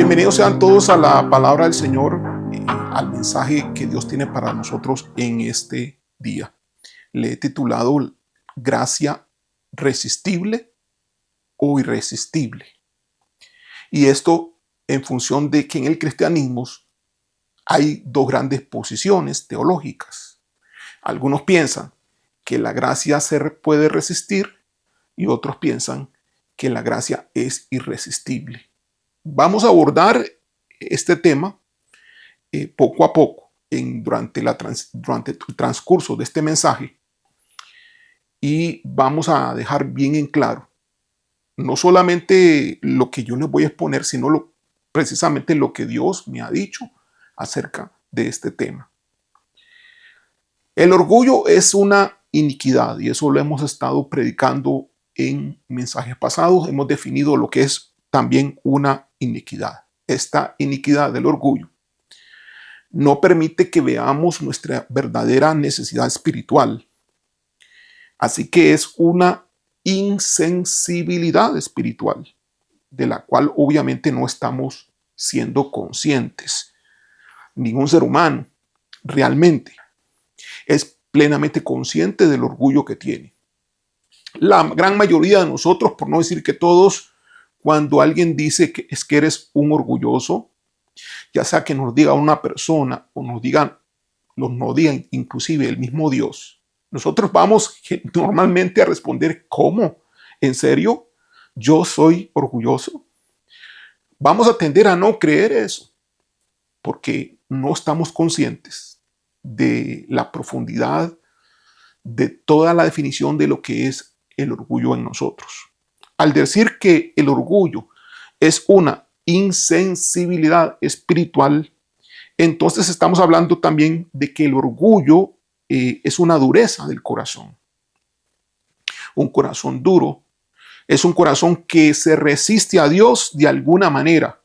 Bienvenidos sean todos a la palabra del Señor, al mensaje que Dios tiene para nosotros en este día. Le he titulado Gracia resistible o irresistible. Y esto en función de que en el cristianismo hay dos grandes posiciones teológicas. Algunos piensan que la gracia se puede resistir y otros piensan que la gracia es irresistible. Vamos a abordar este tema poco a poco durante el transcurso de este mensaje, y vamos a dejar bien en claro no solamente lo que yo les voy a exponer, sino precisamente lo que Dios me ha dicho acerca de este tema. El orgullo es una iniquidad y eso lo hemos estado predicando en mensajes pasados. Hemos definido lo que es también una iniquidad. Esta iniquidad del orgullo no permite que veamos nuestra verdadera necesidad espiritual. Así que es una insensibilidad espiritual de la cual obviamente no estamos siendo conscientes. Ningún ser humano realmente es plenamente consciente del orgullo que tiene. La gran mayoría de nosotros, por no decir que todos, cuando alguien dice que eres un orgulloso, ya sea que nos diga una persona o nos diga inclusive el mismo Dios, nosotros vamos normalmente a responder: ¿cómo? ¿En serio? ¿Yo soy orgulloso? Vamos a tender a no creer eso porque no estamos conscientes de la profundidad de toda la definición de lo que es el orgullo en nosotros. Al decir que el orgullo es una insensibilidad espiritual, entonces estamos hablando también de que el orgullo es una dureza del corazón. Un corazón duro es un corazón que se resiste a Dios de alguna manera.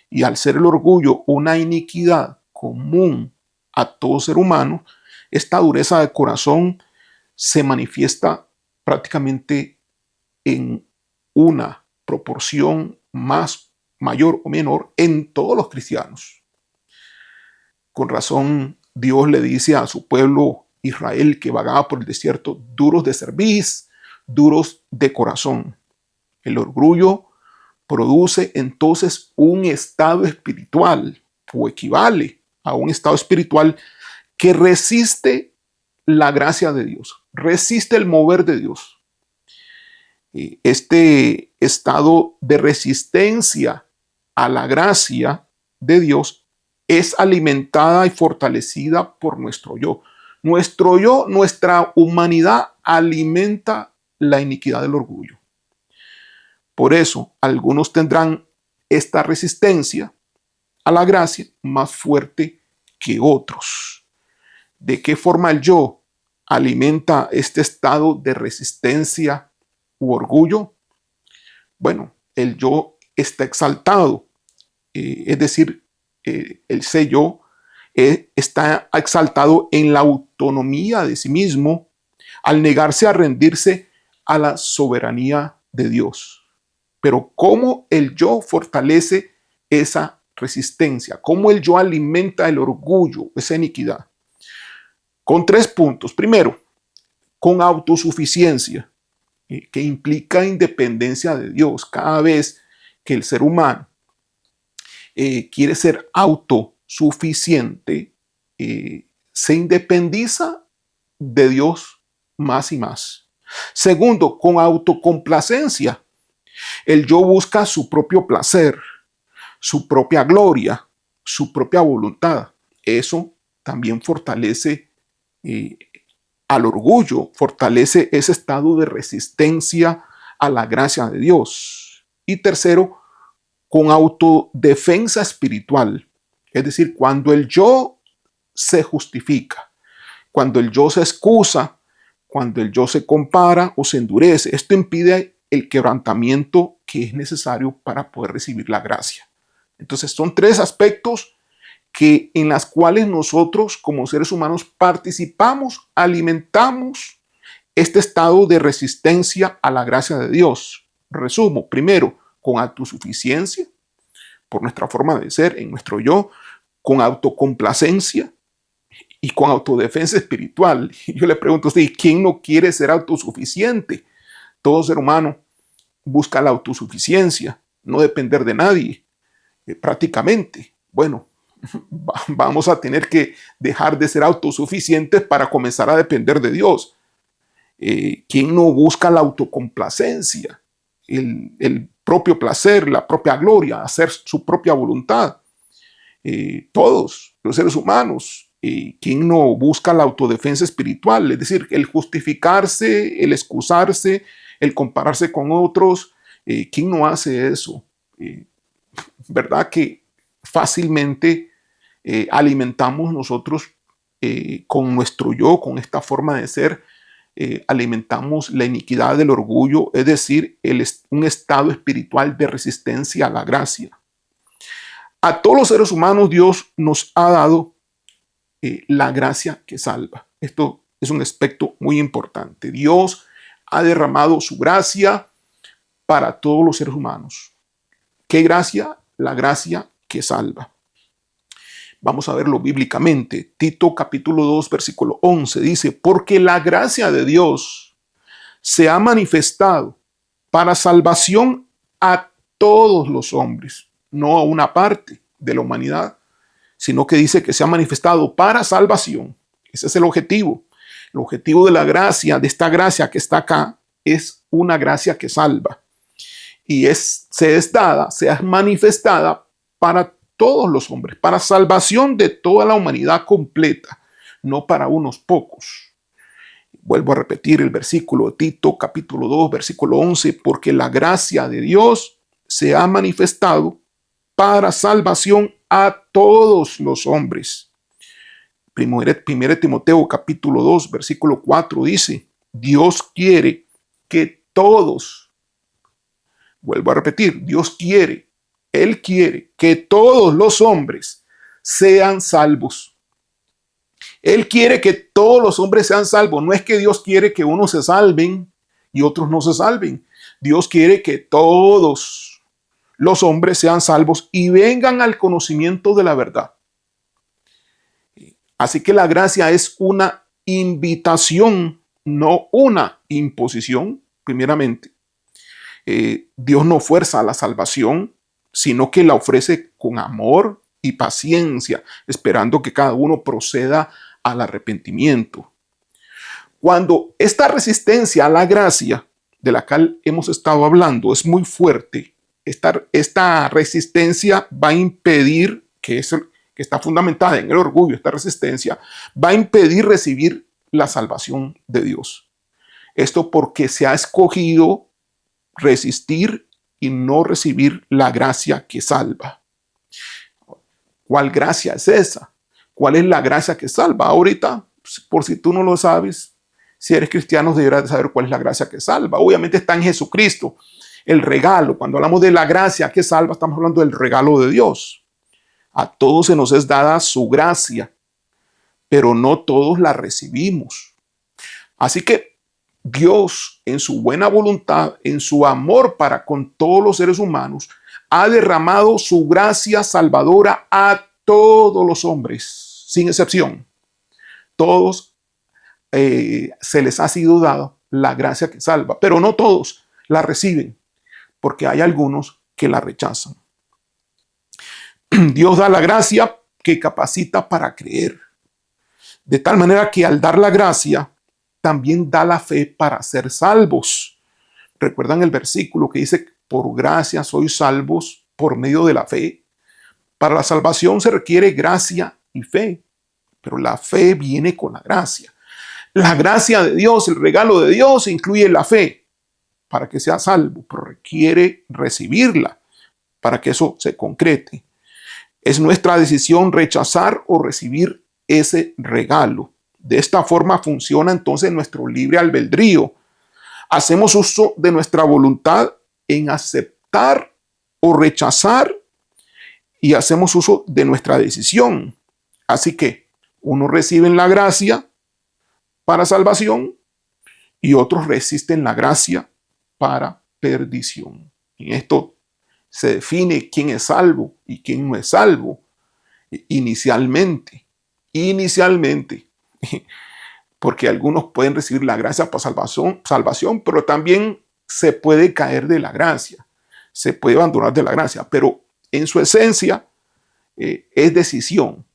Y al ser el orgullo una iniquidad común a todo ser humano, esta dureza de corazón se manifiesta prácticamente en una proporción mayor o menor en todos los cristianos. Con razón, Dios le dice a su pueblo Israel que vagaba por el desierto: duros de cerviz, duros de corazón. El orgullo produce entonces un estado espiritual, o equivale a un estado espiritual que resiste la gracia de Dios, resiste el mover de Dios. Este estado de resistencia a la gracia de Dios es alimentada y fortalecida por nuestro yo. Nuestro yo, nuestra humanidad alimenta la iniquidad del orgullo. Por eso, algunos tendrán esta resistencia a la gracia más fuerte que otros. ¿De qué forma el yo alimenta este estado de resistencia u orgullo? Bueno, el yo está exaltado, es decir, el ser yo está exaltado en la autonomía de sí mismo al negarse a rendirse a la soberanía de Dios. Pero ¿cómo el yo fortalece esa resistencia? ¿Cómo el yo alimenta el orgullo, esa iniquidad? Con 3 puntos. Primero, con autosuficiencia, que implica independencia de Dios. Cada vez que el ser humano quiere ser autosuficiente, se independiza de Dios más y más. Segundo, con autocomplacencia. El yo busca su propio placer, su propia gloria, su propia voluntad. Eso también fortalece al orgullo, fortalece ese estado de resistencia a la gracia de Dios. Y tercero, con autodefensa espiritual. Es decir, cuando el yo se justifica, cuando el yo se excusa, cuando el yo se compara o se endurece, esto impide el quebrantamiento que es necesario para poder recibir la gracia. Entonces son 3 aspectos en las cuales nosotros como seres humanos participamos, alimentamos este estado de resistencia a la gracia de Dios. Resumo: primero, con autosuficiencia, por nuestra forma de ser, en nuestro yo, con autocomplacencia y con autodefensa espiritual. Y yo le pregunto a usted, ¿quién no quiere ser autosuficiente? Todo ser humano busca la autosuficiencia, no depender de nadie, prácticamente. Bueno, vamos a tener que dejar de ser autosuficientes para comenzar a depender de Dios. ¿Quién no busca la autocomplacencia, el propio placer, la propia gloria, hacer su propia voluntad? Todos los seres humanos. ¿Quién no busca la autodefensa espiritual? Es decir, el justificarse, el excusarse, el compararse con otros. ¿Quién no hace eso? ¿Verdad que fácilmente alimentamos nosotros con nuestro yo, con esta forma de ser, alimentamos la iniquidad del orgullo, es decir, un estado espiritual de resistencia a la gracia? A todos los seres humanos Dios nos ha dado la gracia que salva. Esto es un aspecto muy importante. Dios ha derramado su gracia para todos los seres humanos. ¿Qué gracia? La gracia que salva. Vamos a verlo bíblicamente. Tito capítulo 2, versículo 11 dice, porque la gracia de Dios se ha manifestado para salvación a todos los hombres, no a una parte de la humanidad, sino que dice que se ha manifestado para salvación. Ese es el objetivo. El objetivo de la gracia, de esta gracia que está acá, es una gracia que salva. Y se es manifestada para todos los hombres, para salvación de toda la humanidad completa, no para unos pocos. Vuelvo a repetir el versículo de Tito, capítulo 2, versículo 11, porque la gracia de Dios se ha manifestado para salvación a todos los hombres. Primera Timoteo, capítulo 2, versículo 4 dice, Dios quiere que todos, vuelvo a repetir, Él quiere que todos los hombres sean salvos. Él quiere que todos los hombres sean salvos. No es que Dios quiere que unos se salven y otros no se salven. Dios quiere que todos los hombres sean salvos y vengan al conocimiento de la verdad. Así que la gracia es una invitación, no una imposición, primeramente. Dios no fuerza a la salvación, sino que la ofrece con amor y paciencia, esperando que cada uno proceda al arrepentimiento. Cuando esta resistencia a la gracia, de la cual hemos estado hablando, es muy fuerte, esta resistencia va a impedir, que está fundamentada en el orgullo, esta resistencia, va a impedir recibir la salvación de Dios. Esto porque se ha escogido resistir y no recibir la gracia que salva. ¿Cuál gracia es esa? ¿Cuál es la gracia que salva? Ahorita, por si tú no lo sabes, si eres cristiano deberás de saber cuál es la gracia que salva. Obviamente está en Jesucristo, el regalo. Cuando hablamos de la gracia que salva, estamos hablando del regalo de Dios. A todos se nos es dada su gracia, pero no todos la recibimos. Así que Dios, en su buena voluntad, en su amor para con todos los seres humanos, ha derramado su gracia salvadora a todos los hombres, sin excepción. Todos se les ha sido dada la gracia que salva, pero no todos la reciben, porque hay algunos que la rechazan. Dios da la gracia que capacita para creer, de tal manera que al dar la gracia, también da la fe para ser salvos. ¿Recuerdan el versículo que dice, por gracia sois salvos por medio de la fe? Para la salvación se requiere gracia y fe, pero la fe viene con la gracia. La gracia de Dios, el regalo de Dios, incluye la fe para que sea salvo, pero requiere recibirla para que eso se concrete. Es nuestra decisión rechazar o recibir ese regalo. De esta forma funciona entonces nuestro libre albedrío. Hacemos uso de nuestra voluntad en aceptar o rechazar y hacemos uso de nuestra decisión. Así que unos reciben la gracia para salvación y otros resisten la gracia para perdición. En esto se define quién es salvo y quién no es salvo. Inicialmente, porque algunos pueden recibir la gracia por salvación, pero también se puede caer de la gracia, se puede abandonar de la gracia, pero en su esencia es decisión.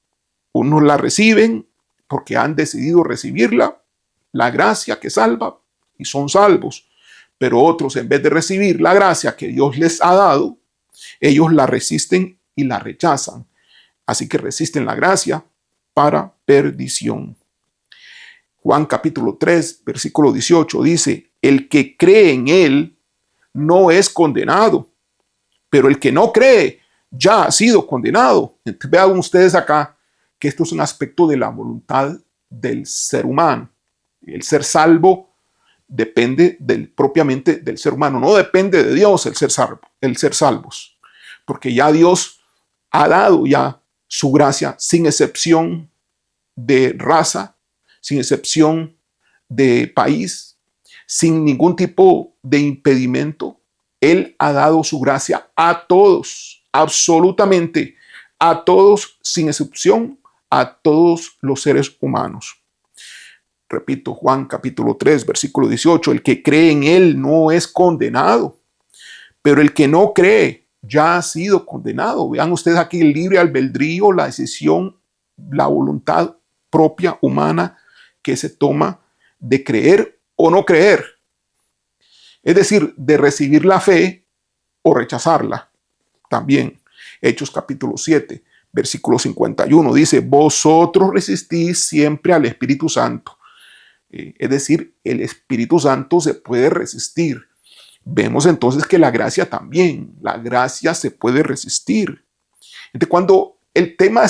Unos la reciben porque han decidido recibirla, la gracia que salva, y son salvos, pero otros, en vez de recibir la gracia que Dios les ha dado, ellos la resisten y la rechazan. Así que resisten la gracia para perdición. Juan capítulo 3, versículo 18 dice, el que cree en él no es condenado, pero el que no cree ya ha sido condenado. Entonces, vean ustedes acá que esto es un aspecto de la voluntad del ser humano. El ser salvo depende propiamente del ser humano, no depende de Dios el ser salvos, porque ya Dios ha dado ya su gracia sin excepción de raza, sin excepción de país, sin ningún tipo de impedimento. Él ha dado su gracia a todos, absolutamente a todos, sin excepción, a todos los seres humanos. Repito, Juan capítulo 3, versículo 18, el que cree en él no es condenado, pero el que no cree ya ha sido condenado. Vean ustedes aquí el libre albedrío, la decisión, la voluntad propia humana que se toma de creer o no creer. Es decir, de recibir la fe o rechazarla. También Hechos capítulo 7, versículo 51 dice, vosotros resistís siempre al Espíritu Santo. Es decir, el Espíritu Santo se puede resistir. Vemos entonces que la gracia también, la gracia se puede resistir. Entonces, cuando el tema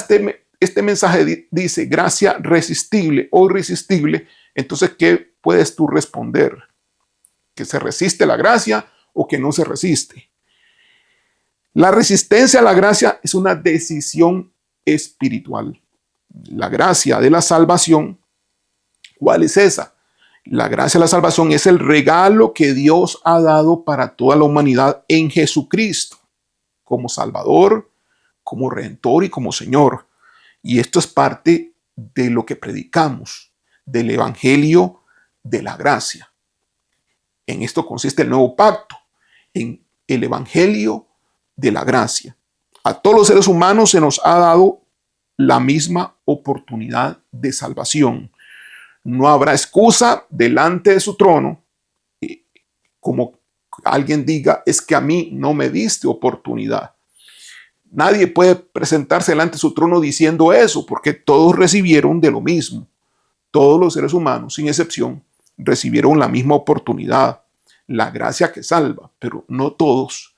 este mensaje dice gracia resistible o irresistible, entonces, ¿qué puedes tú responder? ¿Que se resiste la gracia o que no se resiste? La resistencia a la gracia es una decisión espiritual. La gracia de la salvación, ¿cuál es esa? La gracia de la salvación es el regalo que Dios ha dado para toda la humanidad en Jesucristo, como Salvador, como Redentor y como Señor. Y esto es parte de lo que predicamos, del Evangelio de la gracia. En esto consiste el nuevo pacto, en el Evangelio de la gracia. A todos los seres humanos se nos ha dado la misma oportunidad de salvación. No habrá excusa delante de su trono, como alguien diga, es que a mí no me diste oportunidad. Nadie puede presentarse delante de su trono diciendo eso, porque todos recibieron de lo mismo. Todos los seres humanos, sin excepción, recibieron la misma oportunidad, la gracia que salva, pero no todos,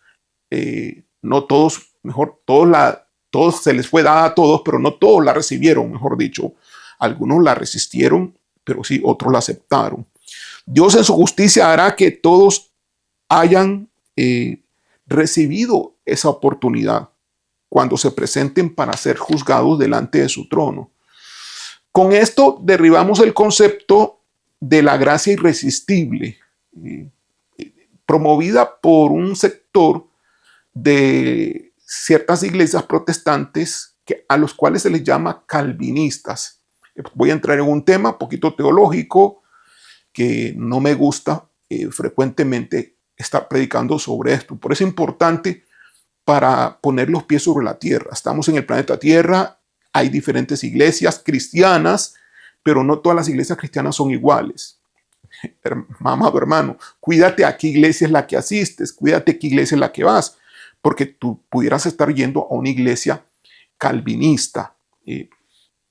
todos se les fue dada a todos, pero no todos la recibieron, mejor dicho. Algunos la resistieron, pero sí, otros la aceptaron. Dios en su justicia hará que todos hayan recibido esa oportunidad cuando se presenten para ser juzgados delante de su trono. Con esto derribamos el concepto de la gracia irresistible, promovida por un sector de ciertas iglesias protestantes a los cuales se les llama calvinistas. Voy a entrar en un tema un poquito teológico que no me gusta frecuentemente estar predicando sobre esto. Por eso es importante para poner los pies sobre la tierra. Estamos en el planeta Tierra, hay diferentes iglesias cristianas, pero no todas las iglesias cristianas son iguales. Amado hermano, cuídate a qué iglesia es la que asistes, cuídate a qué iglesia es la que vas, porque tú pudieras estar yendo a una iglesia calvinista. ¿Y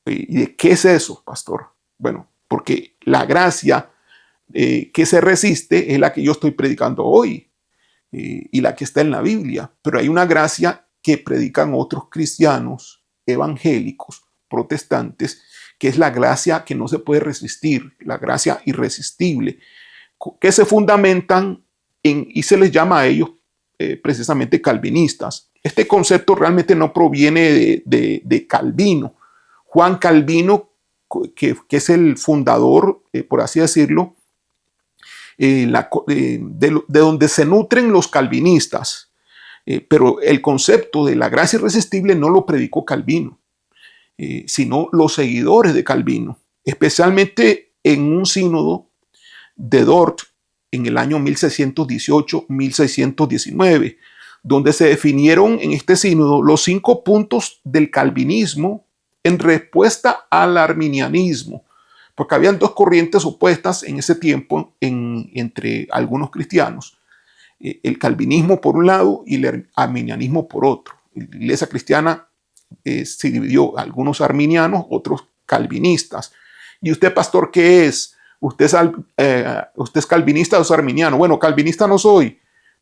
de qué es eso, pastor? Bueno, porque la gracia que se resiste es la que yo estoy predicando hoy y la que está en la Biblia, pero hay una gracia que predican otros cristianos evangélicos, protestantes, que es la gracia que no se puede resistir, la gracia irresistible, que se fundamentan y se les llama a ellos precisamente calvinistas. Este concepto realmente no proviene de Calvino. Juan Calvino, que es el fundador, por así decirlo, de donde se nutren los calvinistas. Pero el concepto de la gracia irresistible no lo predicó Calvino, sino los seguidores de Calvino, especialmente en un sínodo de Dort en el año 1618-1619, donde se definieron en este sínodo los 5 puntos del calvinismo en respuesta al arminianismo, porque habían 2 corrientes opuestas en ese tiempo entre algunos cristianos, el calvinismo por un lado y el arminianismo por otro. La iglesia cristiana se dividió, algunos arminianos, otros calvinistas. ¿Y usted, pastor, qué es? ¿Usted es calvinista o es arminiano? Bueno, calvinista no soy,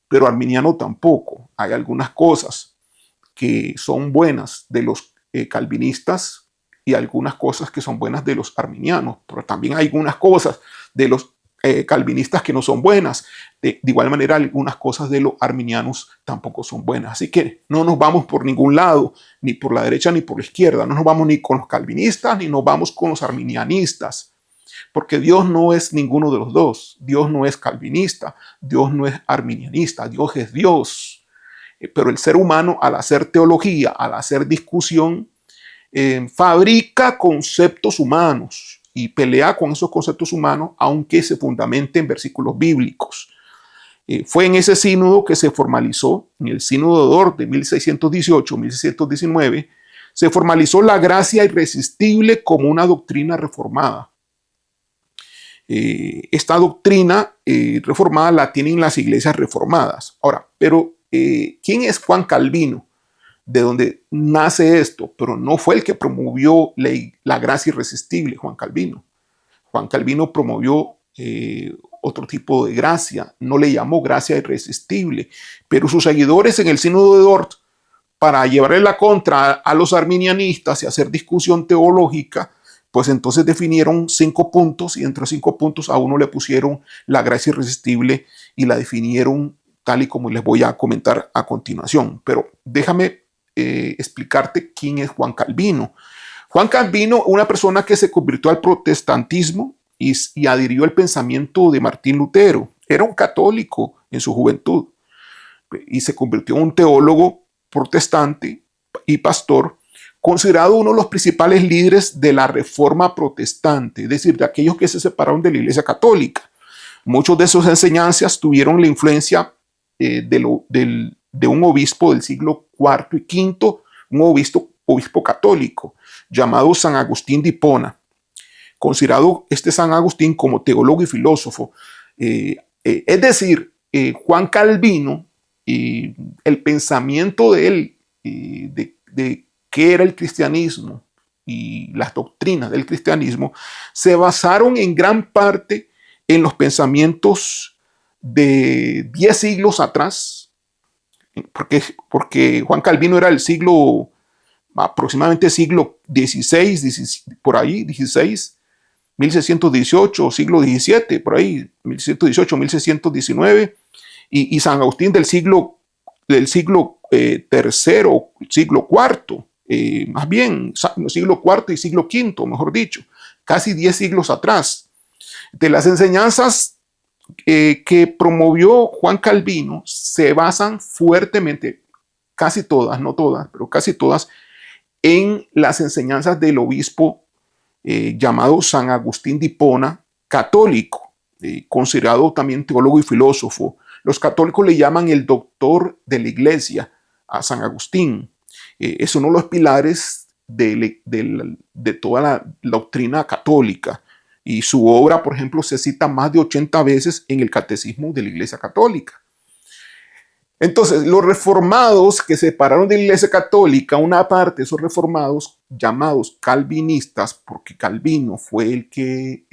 pero arminiano tampoco. Hay algunas cosas que son buenas de los calvinistas y algunas cosas que son buenas de los arminianos, pero también hay algunas cosas de los calvinistas que no son buenas. De igual manera, algunas cosas de los arminianos tampoco son buenas. Así que no nos vamos por ningún lado, ni por la derecha ni por la izquierda. No nos vamos ni con los calvinistas, ni nos vamos con los arminianistas. Porque Dios no es ninguno de los dos. Dios no es calvinista, Dios no es arminianista, Dios es Dios. Pero el ser humano, al hacer teología, al hacer discusión, fabrica conceptos humanos y pelea con esos conceptos humanos, aunque se fundamente en versículos bíblicos. Fue en ese sínodo que se formalizó, en el sínodo de Dort de 1618-1619, se formalizó la gracia irresistible como una doctrina reformada. Esta doctrina reformada la tienen las iglesias reformadas. Ahora, pero ¿quién es Juan Calvino? De donde nace esto, pero no fue el que promovió la gracia irresistible, Juan Calvino. Juan Calvino promovió otro tipo de gracia, no le llamó gracia irresistible, pero sus seguidores en el sínodo de Dort, para llevarle la contra a los arminianistas y hacer discusión teológica, pues entonces definieron 5 puntos y entre los 5 puntos a uno le pusieron la gracia irresistible y la definieron tal y como les voy a comentar a continuación. Pero déjame explicarte quién es Juan Calvino. Juan Calvino, una persona que se convirtió al protestantismo y adhirió al pensamiento de Martín Lutero. Era un católico en su juventud y se convirtió en un teólogo protestante y pastor, considerado uno de los principales líderes de la Reforma protestante, es decir, de aquellos que se separaron de la Iglesia católica. Muchos de sus enseñanzas tuvieron la influencia de un obispo del siglo IV y V, un obispo católico llamado San Agustín de Hipona, considerado este San Agustín como teólogo y filósofo. Es decir, Juan Calvino, el pensamiento de él, de qué era el cristianismo y las doctrinas del cristianismo, se basaron en gran parte en los pensamientos de 10 siglos atrás, porque Juan Calvino era el siglo, aproximadamente siglo XVI, por ahí, 16, 1618, siglo XVII, por ahí, 1618, 1619, y San Agustín del siglo tercero, siglo cuarto, más bien, siglo cuarto y siglo quinto, mejor dicho, casi 10 siglos atrás. De las enseñanzas que promovió Juan Calvino se basan fuertemente, casi todas, no todas, pero casi todas, en las enseñanzas del obispo llamado San Agustín de Hipona, católico, considerado también teólogo y filósofo. Los católicos le llaman el doctor de la iglesia a San Agustín. Es uno de los pilares de toda la doctrina católica. Y su obra, por ejemplo, se cita más de 80 veces en el catecismo de la Iglesia Católica. Entonces, los reformados que se separaron de la Iglesia Católica, una parte de esos reformados llamados calvinistas, porque Calvino fue el que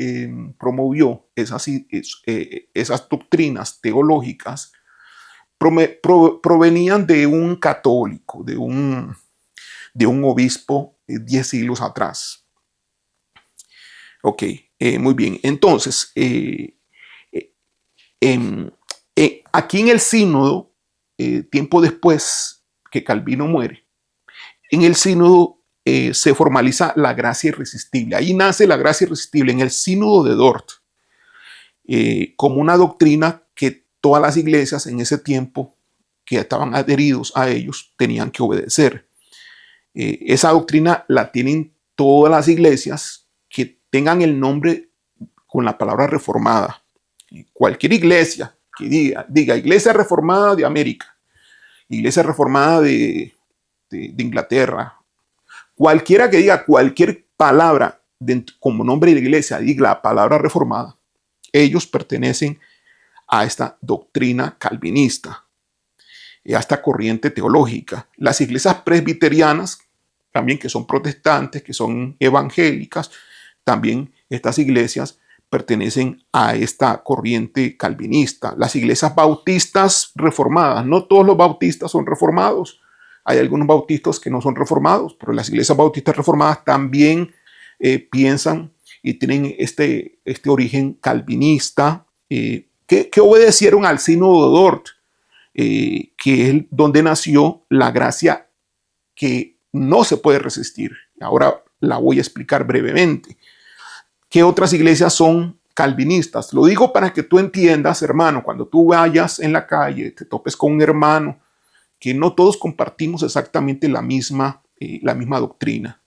promovió esas doctrinas teológicas, provenían de un católico, de un obispo 10 siglos atrás. Ok, muy bien. Entonces, aquí en el sínodo, tiempo después que Calvino muere, en el sínodo se formaliza la gracia irresistible. Ahí nace la gracia irresistible en el sínodo de Dort, como una doctrina que todas las iglesias en ese tiempo que estaban adheridos a ellos tenían que obedecer. Esa doctrina la tienen todas las iglesias que tengan el nombre con la palabra reformada. Cualquier iglesia que diga Iglesia Reformada de América, Iglesia Reformada de Inglaterra, cualquiera que diga cualquier palabra como nombre de la iglesia, diga la palabra reformada, ellos pertenecen a esta doctrina calvinista, a esta corriente teológica. Las iglesias presbiterianas, también que son protestantes, que son evangélicas, también estas iglesias pertenecen a esta corriente calvinista. Las iglesias bautistas reformadas, no todos los bautistas son reformados. Hay algunos bautistas que no son reformados, pero las iglesias bautistas reformadas también piensan y tienen este origen calvinista, que obedecieron al sínodo de Dort, que es donde nació la gracia que no se puede resistir. Ahora la voy a explicar brevemente. ¿Qué otras iglesias son calvinistas? Lo digo para que tú entiendas, hermano, cuando tú vayas en la calle, te topes con un hermano, que no todos compartimos exactamente la misma doctrina,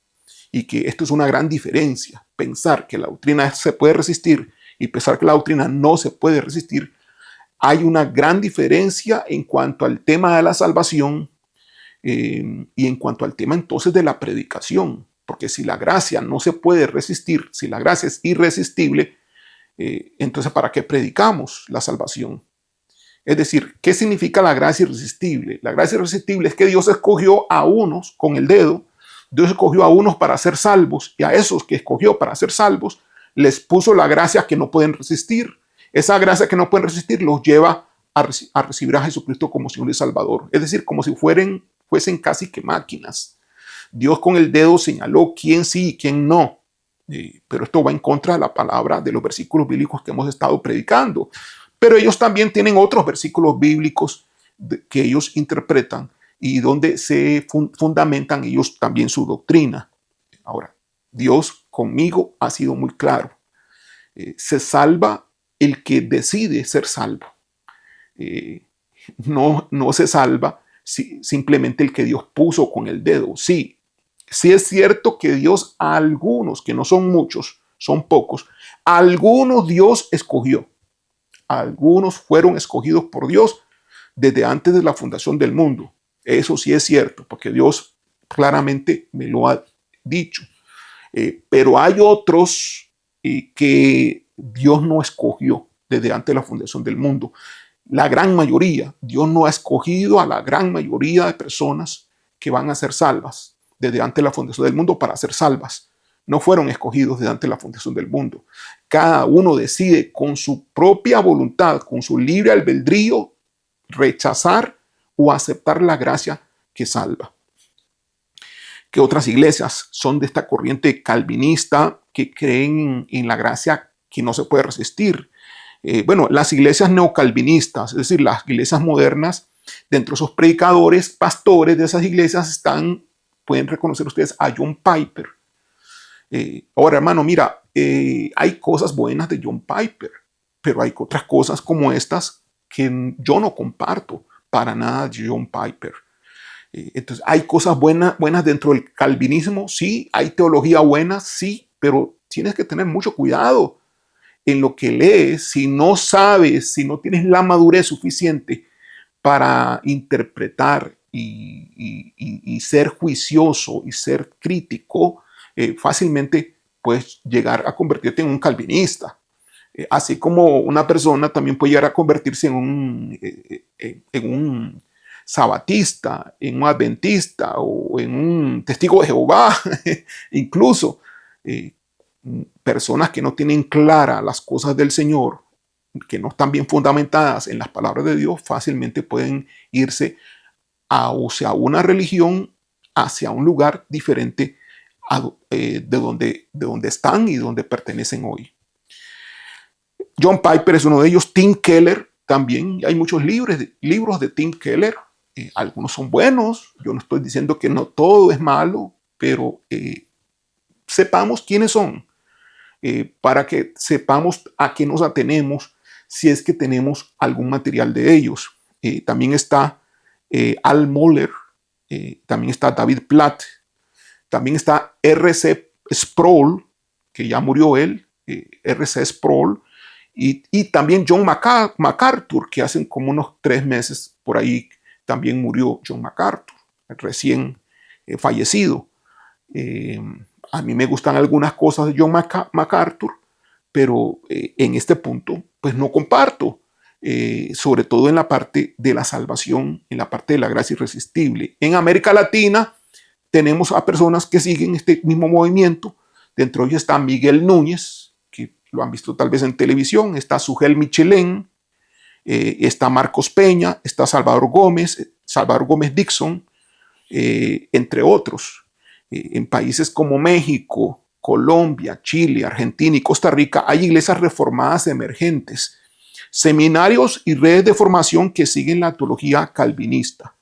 y que esto es una gran diferencia. Pensar que la doctrina se puede resistir y pensar que la doctrina no se puede resistir, hay una gran diferencia en cuanto al tema de la salvación y en cuanto al tema entonces de la predicación. Porque si la gracia no se puede resistir, si la gracia es irresistible, entonces ¿para qué predicamos la salvación? Es decir, ¿qué significa la gracia irresistible? La gracia irresistible es que Dios escogió a unos con el dedo, Dios escogió a unos para ser salvos, y a esos que escogió para ser salvos, les puso la gracia que no pueden resistir. Esa gracia que no pueden resistir los lleva a recibir a Jesucristo como Señor y Salvador. Es decir, como si fuesen casi que máquinas. Dios con el dedo señaló quién sí y quién no. Pero esto va en contra de la palabra de los versículos bíblicos que hemos estado predicando. Pero ellos también tienen otros versículos bíblicos que ellos interpretan y donde se fundamentan ellos también su doctrina. Ahora, Dios conmigo ha sido muy claro. Se salva el que decide ser salvo. No se salva simplemente el que Dios puso con el dedo. Sí es cierto que Dios a algunos, que no son muchos, son pocos, a algunos Dios escogió. Algunos fueron escogidos por Dios desde antes de la fundación del mundo. Eso sí es cierto, porque Dios claramente me lo ha dicho. Pero hay otros que Dios no escogió desde antes de la fundación del mundo. La gran mayoría, Dios no ha escogido a la gran mayoría de personas que van a ser salvas desde antes de la fundación del mundo para ser salvas. No fueron escogidos desde antes de la fundación del mundo. Cada uno decide con su propia voluntad, con su libre albedrío, rechazar o aceptar la gracia que salva. ¿Qué otras iglesias son de esta corriente calvinista que creen en la gracia que no se puede resistir? Bueno, las iglesias neocalvinistas, es decir, las iglesias modernas, dentro de esos predicadores, pastores de esas iglesias pueden reconocer ustedes a John Piper. Ahora, hermano, mira, hay cosas buenas de John Piper, pero hay otras cosas como estas que yo no comparto para nada de John Piper. Entonces, hay cosas buenas dentro del calvinismo, sí, hay teología buena, sí, pero tienes que tener mucho cuidado en lo que lees. Si no sabes, si no tienes la madurez suficiente para interpretar y ser juicioso y ser crítico, fácilmente puedes llegar a convertirte en un calvinista. Así como una persona también puede llegar a convertirse en un sabatista, en un adventista o en un testigo de Jehová. Incluso personas que no tienen claras las cosas del Señor, que no están bien fundamentadas en las palabras de Dios, fácilmente pueden irse hacia una religión, hacia un lugar diferente de donde están y donde pertenecen hoy. John Piper es uno de ellos. Tim Keller también. Hay muchos libros de Tim Keller. Algunos son buenos. Yo no estoy diciendo que no todo es malo, pero sepamos quiénes son, para que sepamos a qué nos atenemos si es que tenemos algún material de ellos. También está Al Mohler, también está David Platt, también está R.C. Sproul, que ya murió él, R.C. Sproul, y también John MacArthur, que hace como unos 3 meses por ahí también murió John MacArthur, recién fallecido. A mí me gustan algunas cosas de John MacArthur, pero en este punto pues no comparto, sobre todo en la parte de la salvación, en la parte de la gracia irresistible. En América Latina tenemos a personas que siguen este mismo movimiento. Dentro de ellos está Miguel Núñez, que lo han visto tal vez en televisión, está Sugel Michelén, está Marcos Peña, está Salvador Gómez Dixon, entre otros. En países como México, Colombia, Chile, Argentina y Costa Rica hay iglesias reformadas emergentes, seminarios y redes de formación que siguen la teología calvinista.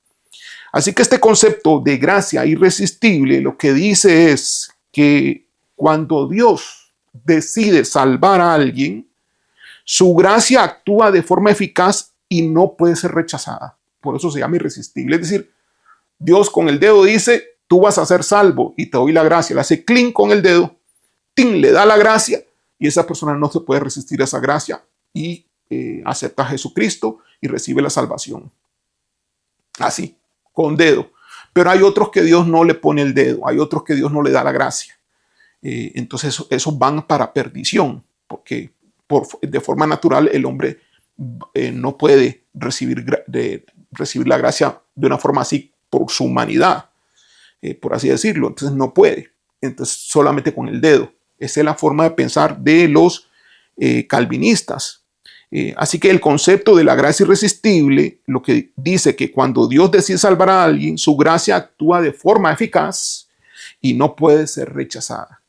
Así que este concepto de gracia irresistible lo que dice es que cuando Dios decide salvar a alguien, su gracia actúa de forma eficaz y no puede ser rechazada. Por eso se llama irresistible. Es decir, Dios con el dedo dice, tú vas a ser salvo y te doy la gracia. Le hace clink con el dedo, tin, le da la gracia y esa persona no se puede resistir a esa gracia y acepta a Jesucristo y recibe la salvación. Así, con dedo. Pero hay otros que Dios no le pone el dedo, hay otros que Dios no le da la gracia. Entonces esos van para perdición, porque de forma natural el hombre no puede recibir la gracia de una forma así por su humanidad, por así decirlo. Entonces no puede. Entonces solamente con el dedo. Esa es la forma de pensar de los calvinistas. Así que el concepto de la gracia irresistible, lo que dice que cuando Dios decide salvar a alguien, su gracia actúa de forma eficaz y no puede ser rechazada.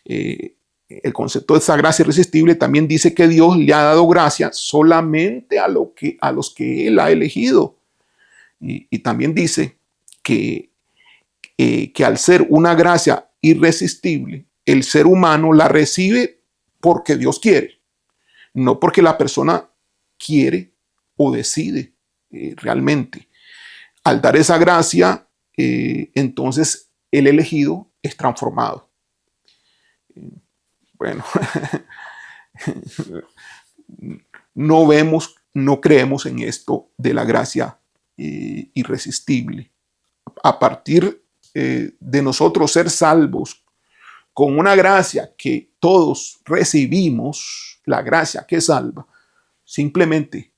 El concepto de esa gracia irresistible también dice que Dios le ha dado gracia solamente a los que Él ha elegido. Y también dice que al ser una gracia irresistible, el ser humano la recibe porque Dios quiere, no porque la persona quiere o decide realmente. Al dar esa gracia, entonces el elegido es transformado. Bueno, no creemos en esto de la gracia irresistible. A partir de nosotros ser salvos con una gracia que todos recibimos, la gracia que salva, simplemente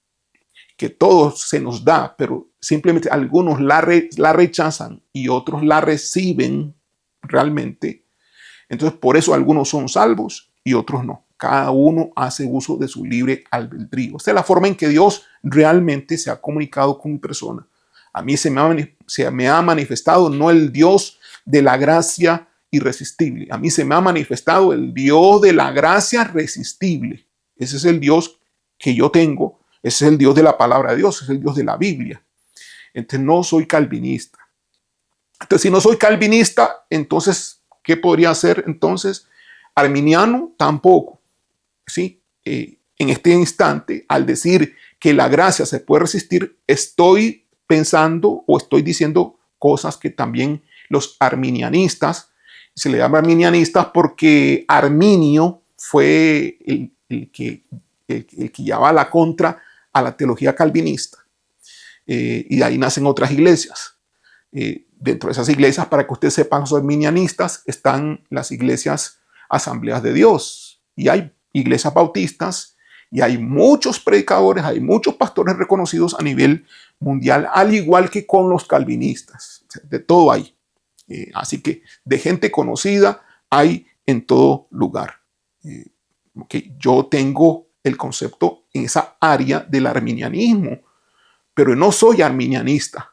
que todos se nos da, pero simplemente algunos la rechazan y otros la reciben realmente. Entonces, por eso algunos son salvos y otros no. Cada uno hace uso de su libre albedrío. Esta es la forma en que Dios realmente se ha comunicado con mi persona. A mí se me ha manifestado no el Dios de la gracia irresistible. A mí se me ha manifestado el Dios de la gracia resistible. Ese es el Dios que yo tengo. Ese es el Dios de la palabra de Dios. Es el Dios de la Biblia. Entonces no soy calvinista. Entonces si no soy calvinista, entonces ¿qué podría ser entonces? Arminiano tampoco. ¿Sí? En este instante, al decir que la gracia se puede resistir, estoy pensando o estoy diciendo cosas que también los arminianistas, se le llama arminianistas porque Arminio fue el que llevaba la contra a la teología calvinista. Y de ahí nacen otras iglesias. Dentro de esas iglesias, para que ustedes sepan, los arminianistas, están las iglesias Asambleas de Dios. Y hay iglesias bautistas y hay muchos predicadores, hay muchos pastores reconocidos a nivel mundial, al igual que con los calvinistas. De todo hay. Así que de gente conocida hay en todo lugar. Yo tengo el concepto en esa área del arminianismo, pero no soy arminianista,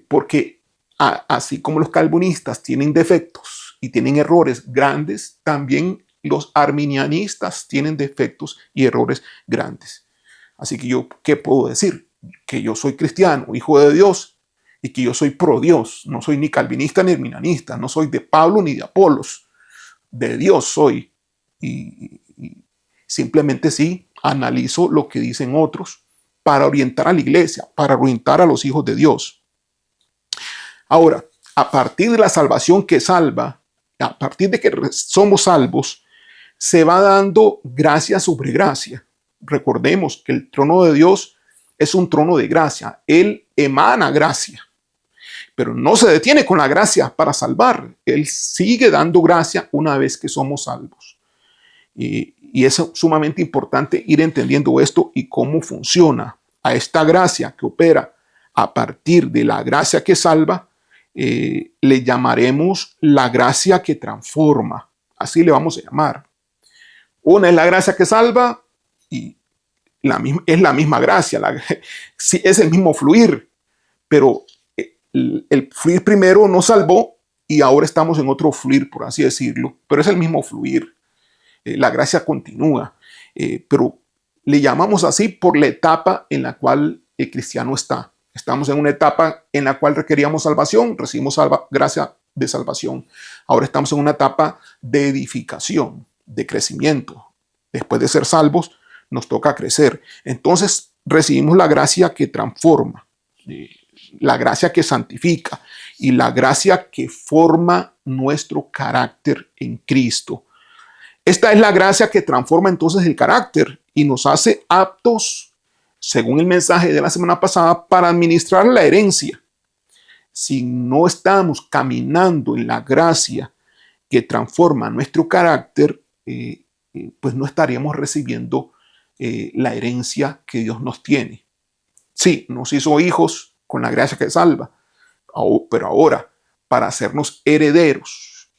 porque así como los calvinistas tienen defectos y tienen errores grandes, también los arminianistas tienen defectos y errores grandes. Así que yo, ¿qué puedo decir? Que yo soy cristiano, hijo de Dios, y que yo soy pro Dios. No soy ni calvinista ni arminianista, no soy de Pablo ni de Apolos. De Dios soy. Y simplemente sí, analizo lo que dicen otros para orientar a la iglesia, para orientar a los hijos de Dios. Ahora, a partir de la salvación que salva, a partir de que somos salvos, se va dando gracia sobre gracia. Recordemos que el trono de Dios es un trono de gracia. Él emana gracia, pero no se detiene con la gracia para salvar. Él sigue dando gracia una vez que somos salvos. Y es sumamente importante ir entendiendo esto y cómo funciona. A esta gracia que opera a partir de la gracia que salva, le llamaremos la gracia que transforma. Así le vamos a llamar. Una es la gracia que salva y es la misma gracia. Sí, es el mismo fluir, pero el fluir primero nos salvó y ahora estamos en otro fluir, por así decirlo, pero es el mismo fluir. La gracia continúa, pero le llamamos así por la etapa en la cual el cristiano está. Estamos en una etapa en la cual requeríamos salvación, recibimos gracia de salvación. Ahora estamos en una etapa de edificación, de crecimiento. Después de ser salvos, nos toca crecer. Entonces recibimos la gracia que transforma, la gracia que santifica y la gracia que forma nuestro carácter en Cristo. Esta es la gracia que transforma entonces el carácter y nos hace aptos, según el mensaje de la semana pasada, para administrar la herencia. Si no estamos caminando en la gracia que transforma nuestro carácter, pues no estaríamos recibiendo la herencia que Dios nos tiene. Sí, nos hizo hijos con la gracia que salva, pero ahora, para hacernos herederos,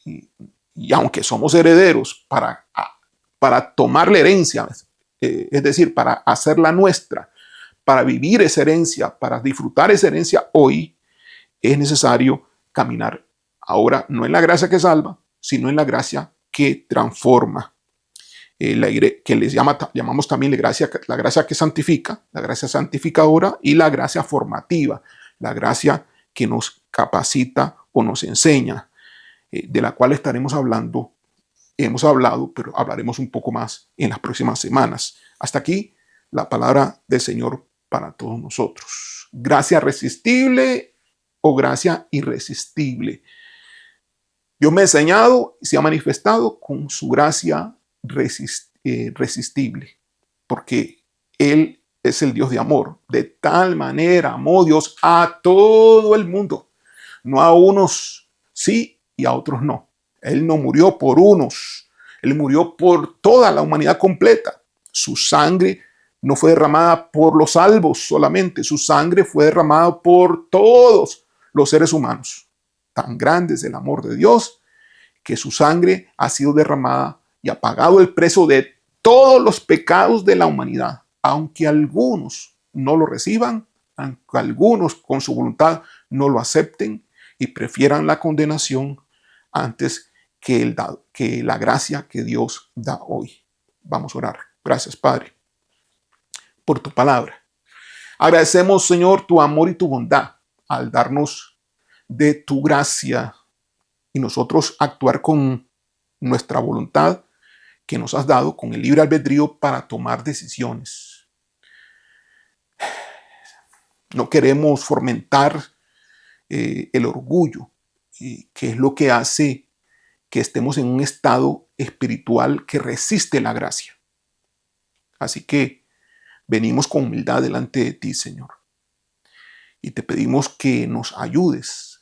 y aunque somos herederos, para tomar la herencia, es decir, para hacerla nuestra, para vivir esa herencia, para disfrutar esa herencia hoy, es necesario caminar ahora no en la gracia que salva, sino en la gracia que transforma. Que les llamamos también la gracia que santifica, la gracia santificadora y la gracia formativa, la gracia que nos capacita o nos enseña, de la cual estaremos hablando, hemos hablado, pero hablaremos un poco más en las próximas semanas. Hasta aquí la palabra del Señor para todos nosotros. Gracia resistible o gracia irresistible. Dios me ha enseñado y se ha manifestado con su gracia resistible, porque Él es el Dios de amor. De tal manera amó Dios a todo el mundo, no a unos sí y a otros no. Él no murió por unos, Él murió por toda la humanidad completa. Su sangre no fue derramada por los salvos solamente, su sangre fue derramada por todos los seres humanos. Tan grande es el amor de Dios que su sangre ha sido derramada y ha pagado el precio de todos los pecados de la humanidad, aunque algunos no lo reciban, aunque algunos con su voluntad no lo acepten y prefieran la condenación antes que la gracia que Dios da hoy. Vamos a orar. Gracias, Padre, por tu palabra. Agradecemos, Señor, tu amor y tu bondad al darnos de tu gracia y nosotros actuar con nuestra voluntad que nos has dado, con el libre albedrío para tomar decisiones. No queremos fomentar el orgullo, que es lo que hace que estemos en un estado espiritual que resiste la gracia. Así que venimos con humildad delante de ti, Señor, y te pedimos que nos ayudes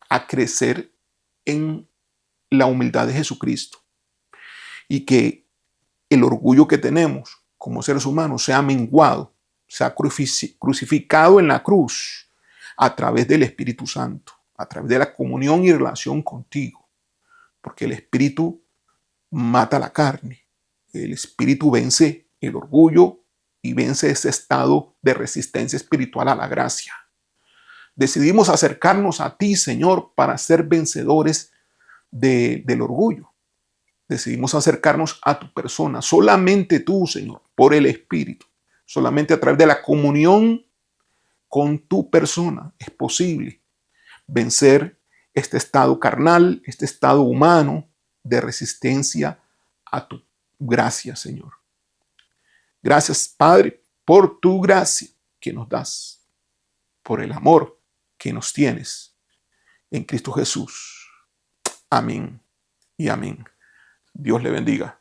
a crecer en la humildad de Jesucristo y que el orgullo que tenemos como seres humanos sea menguado, sea crucificado en la cruz a través del Espíritu Santo, a través de la comunión y relación contigo, porque el Espíritu mata la carne, el Espíritu vence el orgullo y vence ese estado de resistencia espiritual a la gracia. Decidimos acercarnos a ti, Señor, para ser vencedores del orgullo. Decidimos acercarnos a tu persona, solamente tú, Señor, por el Espíritu, solamente a través de la comunión con tu persona es posible vencer este estado carnal, este estado humano de resistencia a tu gracia, Señor. Gracias, Padre, por tu gracia que nos das, por el amor que nos tienes en Cristo Jesús. Amén y amén. Dios le bendiga.